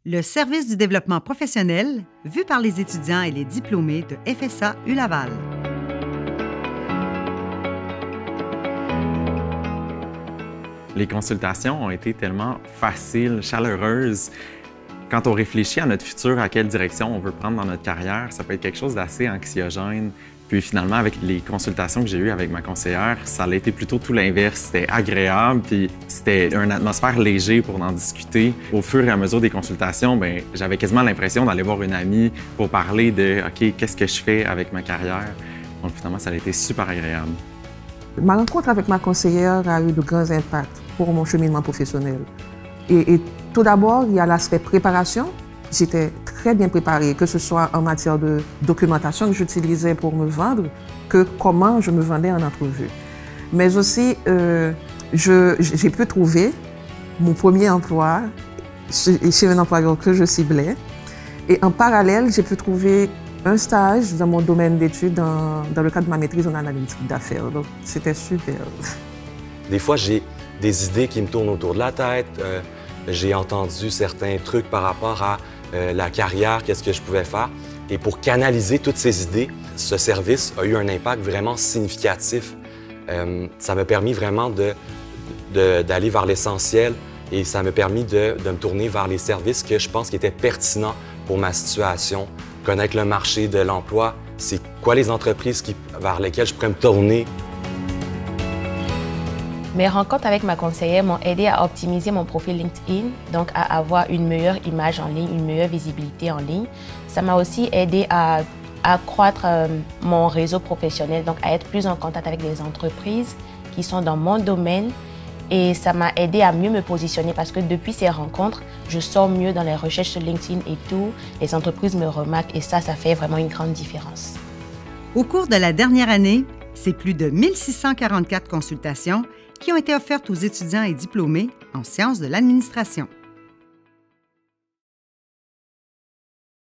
Le service du développement professionnel, vu par les étudiants et les diplômés de FSA ULaval. Les consultations ont été tellement faciles, chaleureuses. Quand on réfléchit à notre futur, à quelle direction on veut prendre dans notre carrière, ça peut être quelque chose d'assez anxiogène. Puis finalement, avec les consultations que j'ai eues avec ma conseillère, ça a été plutôt tout l'inverse. C'était agréable, puis c'était une atmosphère légère pour en discuter. Au fur et à mesure des consultations, j'avais quasiment l'impression d'aller voir une amie pour parler de « OK, qu'est-ce que je fais avec ma carrière? » Donc finalement, ça a été super agréable. Ma rencontre avec ma conseillère a eu de grands impacts pour mon cheminement professionnel. Et tout d'abord, il y a l'aspect préparation. J'étais très bien préparée, que ce soit en matière de documentation que j'utilisais pour me vendre, que comment je me vendais en entrevue. Mais aussi, j'ai pu trouver mon premier emploi chez un employeur que je ciblais. Et en parallèle, j'ai pu trouver un stage dans mon domaine d'études dans le cadre de ma maîtrise en analytique d'affaires. Donc, c'était super. Des fois, j'ai des idées qui me tournent autour de la tête. J'ai entendu certains trucs par rapport à la carrière, qu'est-ce que je pouvais faire. Et pour canaliser toutes ces idées, ce service a eu un impact vraiment significatif. Ça m'a permis vraiment d'aller vers l'essentiel et ça m'a permis de me tourner vers les services que je pense qui étaient pertinents pour ma situation. Connaître le marché de l'emploi, c'est quoi les entreprises vers lesquelles je pourrais me tourner. Mes rencontres avec ma conseillère m'ont aidé à optimiser mon profil LinkedIn, donc à avoir une meilleure image en ligne, une meilleure visibilité en ligne. Ça m'a aussi aidé à accroître mon réseau professionnel, donc à être plus en contact avec des entreprises qui sont dans mon domaine. Et ça m'a aidé à mieux me positionner parce que depuis ces rencontres, je sors mieux dans les recherches sur LinkedIn et tout. Les entreprises me remarquent et ça fait vraiment une grande différence. Au cours de la dernière année, c'est plus de 1644 consultations qui ont été offertes aux étudiants et diplômés en sciences de l'administration.